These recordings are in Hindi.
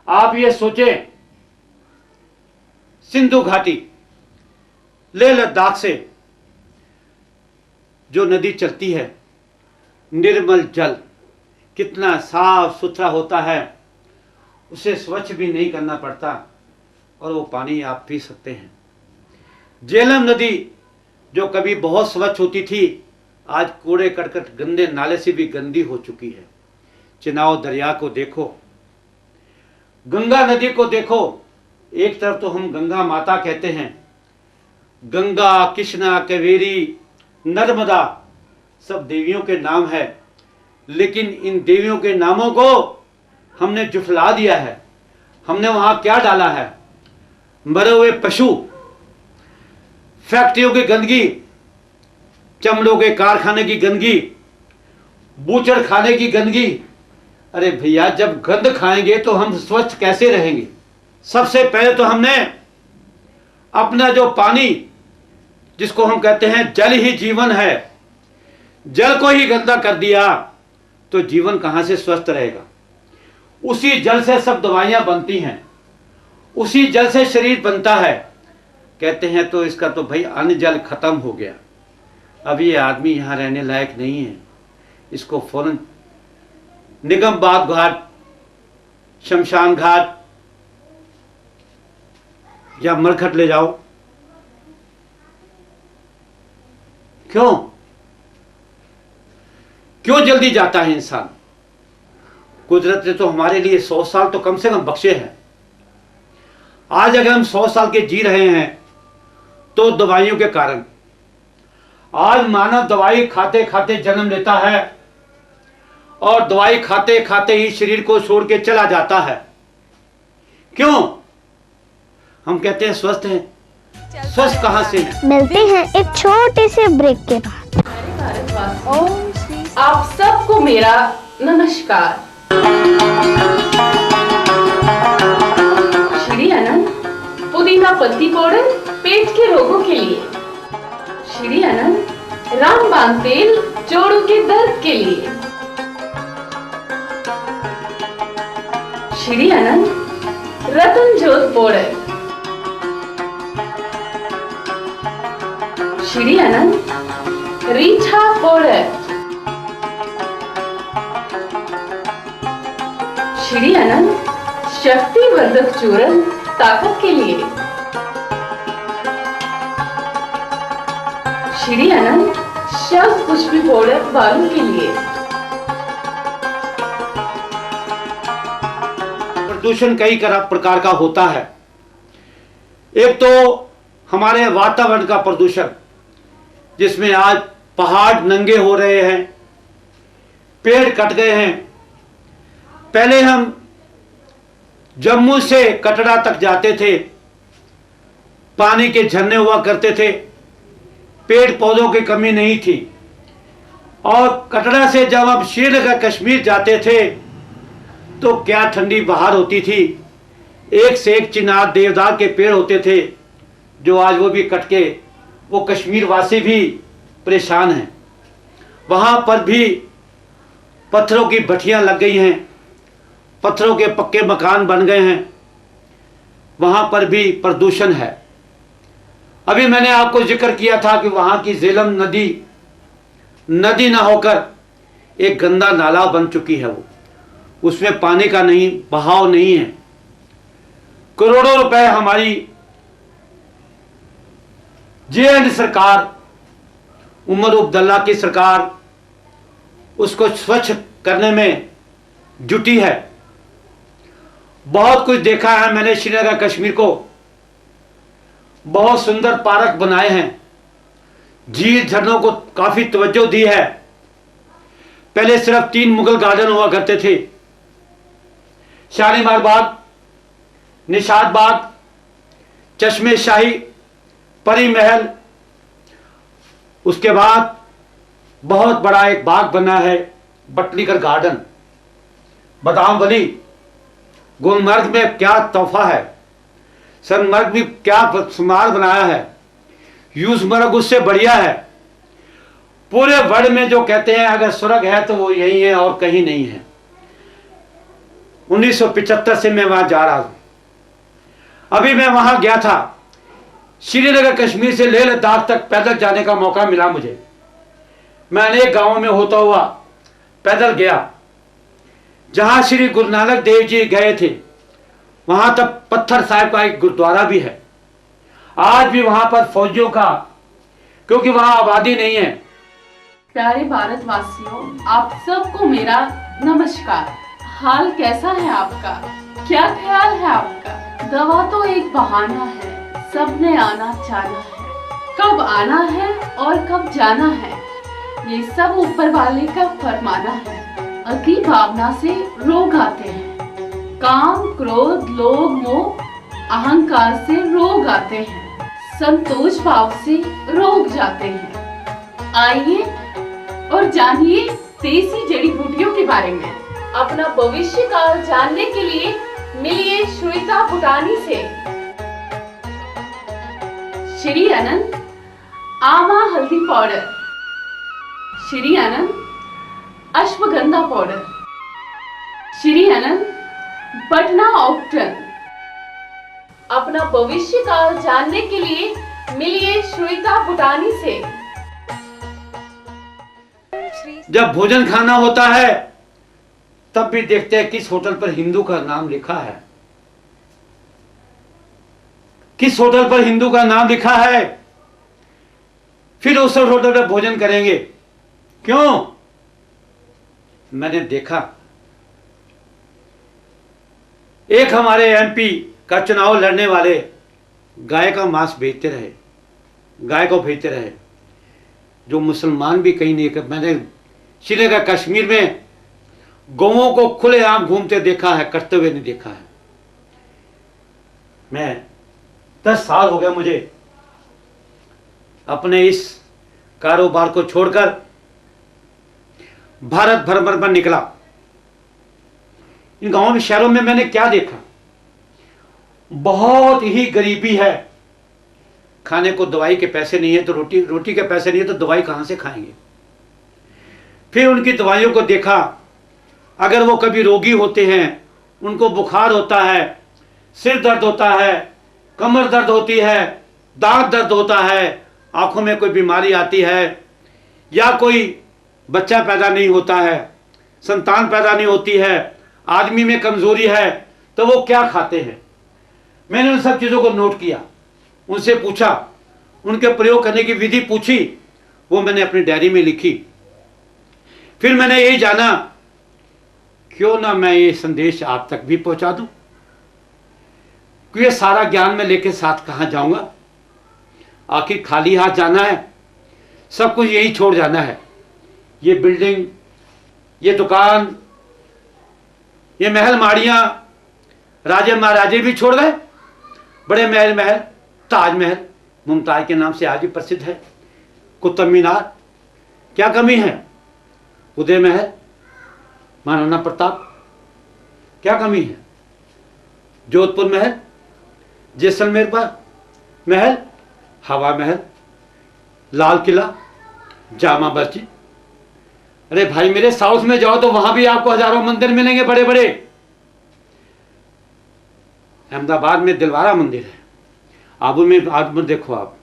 आप ये सोचें, सिंधु घाटी लेह लद्दाख से जो नदी चलती है, निर्मल जल कितना साफ सुथरा होता है, उसे स्वच्छ भी नहीं करना पड़ता और वो पानी आप पी सकते हैं। झेलम नदी जो कभी बहुत स्वच्छ होती थी, आज कूड़े करकट गंदे नाले से भी गंदी हो चुकी है। चिनाव दरिया को देखो, गंगा नदी को देखो। एक तरफ तो हम गंगा माता कहते हैं, गंगा, कृष्णा, कावेरी, नर्मदा सब देवियों के नाम है, लेकिन इन देवियों के नामों को हमने जुठला दिया है। हमने वहां क्या डाला है? मरे हुए पशु, फैक्ट्रियों की गंदगी, चमड़ों के कारखाने की गंदगी, बूचड़ खाने की गंदगी। अरे भैया, जब गंद खाएंगे तो हम स्वच्छ कैसे रहेंगे? सबसे पहले तो हमने अपना जो पानी, जिसको हम कहते हैं जल ही जीवन है, जल को ही गंदा कर दिया तो जीवन कहां से स्वस्थ रहेगा? उसी जल से सब दवाइयां बनती हैं, उसी जल से शरीर बनता है। कहते हैं तो इसका तो भाई अन्न जल खत्म हो गया, अब ये आदमी यहां रहने लायक नहीं है, इसको फौरन निगमबाग घाट, शमशान घाट या मरघट ले जाओ। क्यों जल्दी जाता है इंसान? कुदरत ने तो हमारे लिए 100 साल तो कम से कम बख्शे हैं। आज अगर हम 100 साल के जी रहे हैं तो दवाइयों के कारण। आज मानव दवाई खाते खाते जन्म लेता है और दवाई खाते खाते ही शरीर को छोड़ के चला जाता है। क्यों? हम कहते हैं स्वस्थ हैं, स्वस्थ कहां से हैं? मिलते हैं एक छोटे से ब्रेक के बाद। आप सबको मेरा नमस्कार। श्री अनंत पुदीना पत्ती पाउडर पेट के रोगों के लिए, श्री अनंत रामबाण तेल जोड़ों के दर्द के लिए, श्री अनंत रतन जोत पाउडर, श्री अनंत रीठा पाउडर, श्री अनंत शक्तिवर्धक चूर्ण ताकत के लिए, श्री अनंत शव पुष्पी पाउडर बालों के लिए। प्रदूषण कई प्रकार का होता है। एक तो हमारे वातावरण का प्रदूषण, जिसमें आज पहाड़ नंगे हो रहे हैं, पेड़ कट गए हैं। पहले हम जम्मू से कटरा तक जाते थे, पानी के झरने हुआ करते थे, पेड़ पौधों की कमी नहीं थी। और कटरा से जब हम श्रीनगर कश्मीर जाते थे तो क्या ठंडी बहार होती थी। एक से एक चिनार देवदार के पेड़ होते थे, जो आज वो भी कट के, वो कश्मीर वासी भी परेशान हैं। वहाँ पर भी पत्थरों की भट्टियाँ लग गई हैं, पत्थरों के पक्के मकान बन गए हैं, वहाँ पर भी प्रदूषण है। अभी मैंने आपको जिक्र किया था कि वहाँ की झेलम नदी नदी ना होकर एक गंदा नाला बन चुकी है। वो उसमें पानी का नहीं बहाव नहीं है। करोड़ों रुपए हमारी जे सरकार, उमर अब्दुल्ला की सरकार उसको स्वच्छ करने में जुटी है। बहुत कुछ देखा है मैंने श्रीनगर कश्मीर को। बहुत सुंदर पार्क बनाए हैं, झील झरनों को काफी तवज्जो दी है। पहले सिर्फ 3 मुगल गार्डन हुआ करते थे, शालीमार बाग, निशात बाग, चश्मे शाही, परी महल। उसके बाद बहुत बड़ा एक बाग बना है, बटनीकर गार्डन, बादाम वली। गुलमर्ग में क्या तोहफा है, सनमर्ग भी क्या शुमार बनाया है, यूसमर्ग उससे बढ़िया है। पूरे वर्ल्ड में जो कहते हैं अगर स्वर्ग है तो वो यही है और कहीं नहीं है। 1975 से मैं वहां जा रहा हूं। अभी मैं वहां गया था, श्रीनगर कश्मीर से लेह लद्दाख तक पैदल जाने का मौका मिला मुझे। मैं अनेक गांवों में होता हुआ पैदल गया। जहां श्री गुरु नानक देव जी गए थे वहां तक पत्थर साहिब का एक गुरुद्वारा भी है। आज भी वहां पर फौजियों का, क्योंकि वहां आबादी नहीं है। प्यारे भारतवासियों, आप सबको मेरा नमस्कार। हाल कैसा है आपका? क्या ख्याल है आपका? दवा तो एक बहाना है, सबने आना जाना है। कब आना है और कब जाना है, ये सब ऊपर वाले का फरमाना है। अति भावना से रोग आते हैं, काम, क्रोध, लोभ, मोह, अहंकार से रोग आते हैं, संतोष भाव से रोग जाते हैं। आइए और जानिए देसी जड़ी बूटियों के बारे में। अपना भविष्य काल जानने के लिए मिलिए श्वेता भूटानी से। श्री अनंत आमा हल्दी पाउडर, श्री अनंत अश्वगंधा पाउडर, श्री अनंत बटना ऑक्टन। अपना भविष्य काल जानने के लिए मिलिए श्वेता भूटानी से। जब भोजन खाना होता है तब भी देखते हैं किस होटल पर हिंदू का नाम लिखा है, किस होटल पर हिंदू का नाम लिखा है। फिर उस होटल पर भोजन करेंगे। क्यों? मैंने देखा एक हमारे एमपी का चुनाव लड़ने वाले गाय का मांस बेचते रहे, गाय को भेजते रहे, जो मुसलमान भी कहीं नहीं कर। मैंने श्रीनगर कश्मीर में गौओं को खुलेआम घूमते देखा है, करते हुए नहीं देखा है। मैं 10 साल हो गए मुझे अपने इस कारोबार को छोड़कर भारत भ्रमण पर निकला। इन गांवों में, शहरों में मैंने क्या देखा? बहुत ही गरीबी है। खाने को दवाई के पैसे नहीं है तो रोटी के पैसे नहीं है तो दवाई कहां से खाएंगे? फिर उनकी दवाइयों को देखा। अगर वो कभी रोगी होते हैं, उनको बुखार होता है, सिर दर्द होता है, कमर दर्द होती है, दांत दर्द होता है, आंखों में कोई बीमारी आती है, या कोई बच्चा पैदा नहीं होता है, संतान पैदा नहीं होती है, आदमी में कमजोरी है, तो वो क्या खाते हैं? मैंने उन सब चीज़ों को नोट किया, उनसे पूछा, उनके प्रयोग करने की विधि पूछी, वो मैंने अपनी डायरी में लिखी। फिर मैंने यही जाना, क्यों ना मैं ये संदेश आप तक भी पहुंचा दूं। क्योंकि ये सारा ज्ञान मैं लेके साथ कहां जाऊंगा? आखिर खाली हाथ जाना है, सब कुछ यही छोड़ जाना है। ये बिल्डिंग, ये दुकान, ये महल माड़ियां, राजे महाराजे भी छोड़ गए। बड़े महल, ताजमहल मुमताज के नाम से आज भी प्रसिद्ध है। कुतुब मीनार, क्या कमी है? उदय महल, महाराणा प्रताप, क्या कमी है? जोधपुर महल, जैसलमेर महल, हवा महल, लाल किला, जामा मस्जिद। अरे भाई मेरे, साउथ में जाओ तो वहां भी आपको हजारों मंदिर मिलेंगे बड़े बड़े। अहमदाबाद में दिलवारा मंदिर है, आबू में देखो आप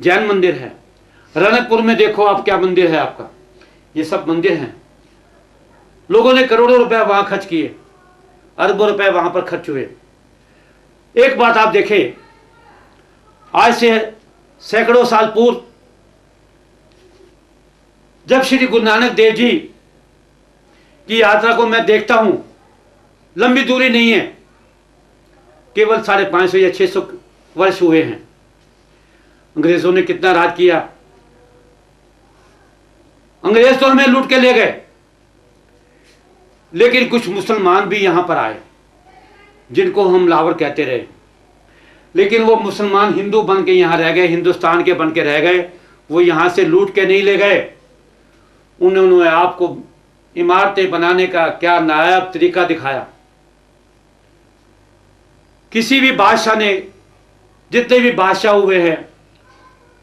जैन मंदिर है, रनकपुर में देखो आप क्या मंदिर है आपका। ये सब मंदिर हैं। लोगों ने करोड़ों रुपए वहां खर्च किए, अरबों रुपए वहां पर खर्च हुए। एक बात आप देखें, आज से सैकड़ों साल पूर्व जब श्री गुरु नानक देव जी की यात्रा को मैं देखता हूं, लंबी दूरी नहीं है, केवल 550 या 600 वर्ष हुए हैं। अंग्रेजों ने कितना राज किया। अंग्रेज तो हमें लूट के ले गए, लेकिन कुछ मुसलमान भी यहां पर आए जिनको हम लावर कहते रहे। लेकिन वो मुसलमान हिंदू बन के यहां रह गए, हिंदुस्तान के बन के रह गए। वो यहां से लूट के नहीं ले गए। उन्होंने आपको इमारतें बनाने का क्या नायाब तरीका दिखाया। किसी भी बादशाह ने, जितने भी बादशाह हुए हैं,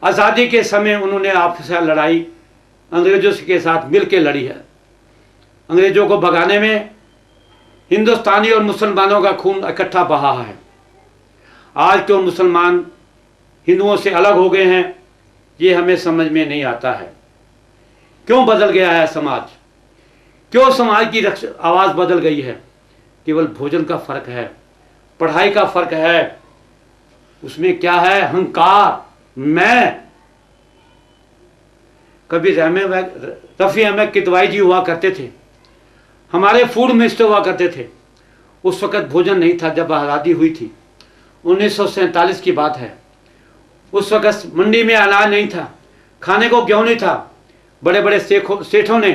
आज़ादी के समय उन्होंने आपसे लड़ाई अंग्रेजों के साथ मिलकर लड़ी है। अंग्रेजों को भगाने में हिंदुस्तानी और मुसलमानों का खून इकट्ठा बहा है। आज क्यों मुसलमान हिंदुओं से अलग हो गए हैं, ये हमें समझ में नहीं आता है। क्यों बदल गया है समाज, क्यों समाज की आवाज़ बदल गई है। केवल भोजन का फर्क है, पढ़ाई का फर्क है, उसमें क्या है, अहंकार, मैं। कभी रफ़ी अहमद किदवाई जी हुआ करते थे, हमारे फूड मिनिस्टर हुआ करते थे। उस वक़्त भोजन नहीं था जब आज़ादी हुई थी, 1947 की बात है। उस वक़्त मंडी में अनाज नहीं था, खाने को गेहूं नहीं था। बड़े बड़े सेठों ने,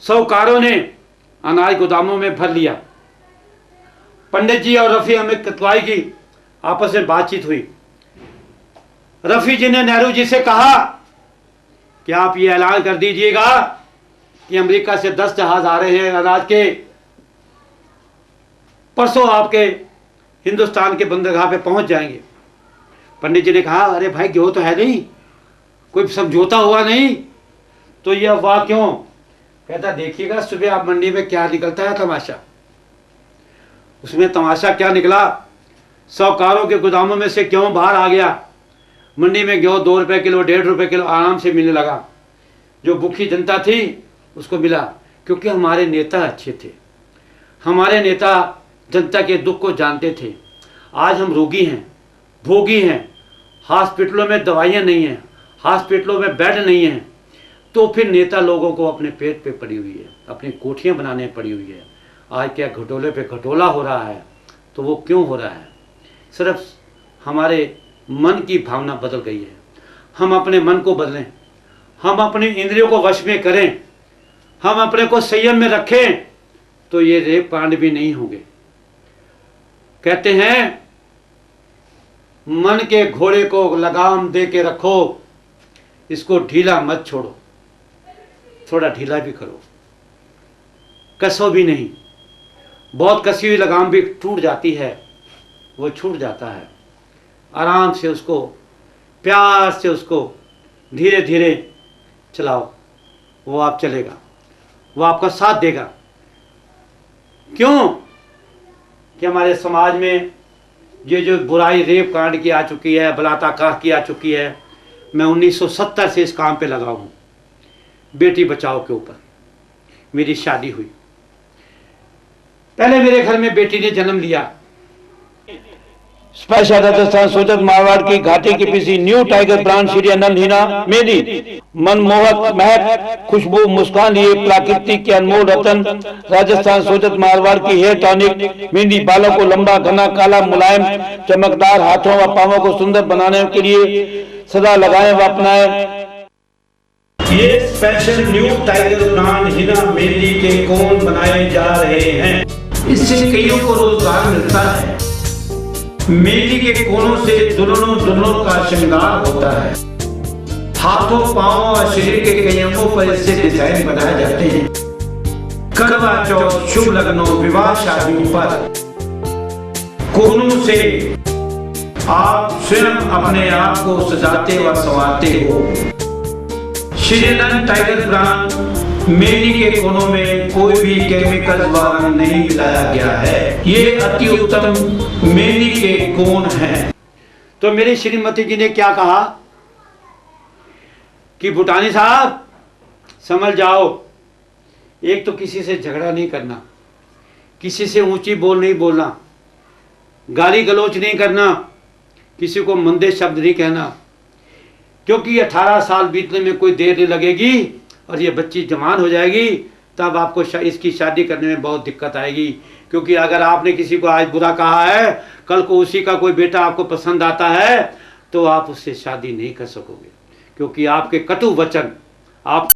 साहूकारों ने अनाज गोदामों में भर लिया। पंडित जी और रफ़ी अहमद किदवाई की आपस में बातचीत हुई। रफ़ी जी ने नेहरू जी से कहा कि आप ये ऐलान कर दीजिएगा कि अमेरिका से 10 जहाज आ रहे हैं अनाज के, परसों आपके हिंदुस्तान के बंदरगाह पे पहुंच जाएंगे। पंडित जी ने कहा, अरे भाई गेहूं तो है नहीं, कोई समझौता हुआ नहीं, तो ये अफवाह क्यों। कहता देखिएगा सुबह आप मंडी में क्या निकलता है तमाशा। उसमें तमाशा क्या निकला, साहूकारों के गोदामों में से गेहूं बाहर आ गया। मंडी में गेहूं 2 रुपए किलो, 1.5 रुपए किलो आराम से मिलने लगा। जो भूखी जनता थी उसको मिला, क्योंकि हमारे नेता अच्छे थे, हमारे नेता जनता के दुख को जानते थे। आज हम रोगी हैं, भोगी हैं, हॉस्पिटलों में दवाइयाँ नहीं हैं, हॉस्पिटलों में बेड नहीं हैं, तो फिर नेता लोगों को अपने पेट पे पड़ी हुई है, अपनी कोठियाँ बनाने पड़ी हुई है। आज क्या घटोले पे घटोला हो रहा है, तो वो क्यों हो रहा है, सिर्फ हमारे मन की भावना बदल गई है। हम अपने मन को बदलें, हम अपनी इंद्रियों को वश में करें, हम अपने को संयम में रखें, तो ये रेप कांड भी नहीं होंगे। कहते हैं मन के घोड़े को लगाम दे के रखो, इसको ढीला मत छोड़ो, थोड़ा ढीला भी करो, कसो भी नहीं। बहुत कसी हुई लगाम भी टूट जाती है, वो छूट जाता है। आराम से उसको, प्यार से उसको धीरे धीरे चलाओ, वो आप चलेगा, वो आपका साथ देगा। क्यों कि हमारे समाज में ये जो बुराई रेप कांड की आ चुकी है, बलात्कार की आ चुकी है। मैं 1970 से इस काम पे लगा हूँ, बेटी बचाओ के ऊपर। मेरी शादी हुई, पहले मेरे घर में बेटी ने जन्म लिया। स्पेशल राजस्थान सोजत मारवाड़ की घाटी की पीसी new tiger brand Shri Anant Heena mehndi, मनमोहक महक, खुशबू, मुस्कान लिए प्राकृतिक के अनमोल रतन। राजस्थान सोजत मारवाड़ की हेयर टॉनिक मेहंदी बालों को लंबा, घना, काला, मुलायम, चमकदार, हाथों व पांवों को सुंदर बनाने के लिए सदा लगाएं व अपनाएं। ये स्पेशल न्यू टाइगर ब्रांड हीना मेहंदी के कोन बनाए जा रहे हैं। इससे कईयों को रोजगार मिलता है। मेहंदी के कोनों से दुल्हनों का श्रृंगार होता है। हाथों, पांवों और शरीर के कई अंगों पर इससे डिजाइन बनाए जाते हैं। करवा चौथ, शुभ लग्नों, विवाह शादियों पर कोनों से आप स्वयं अपने आप को सजाते व संवारते हो। श्री अनंत टाइगर ब्रांड मेहंदी के कोनों में कोई भी केमिकल द्वारा नहीं मिलाया गया है। ये अति उत्तम मेहंदी के कोन हैं। तो मेरी श्रीमती जी ने क्या कहा कि भूटानी साहब समझ जाओ, एक तो किसी से झगड़ा नहीं करना, किसी से ऊंची बोल नहीं बोलना, गाली गलौच नहीं करना, किसी को मंदे शब्द नहीं कहना, क्योंकि 18 साल बीतने में कोई देर नहीं लगेगी और ये बच्ची जवान हो जाएगी, तब आपको इसकी शादी करने में बहुत दिक्कत आएगी। क्योंकि अगर आपने किसी को आज बुरा कहा है, कल को उसी का कोई बेटा आपको पसंद आता है, तो आप उससे शादी नहीं कर सकोगे, क्योंकि आपके कटु वचन, आप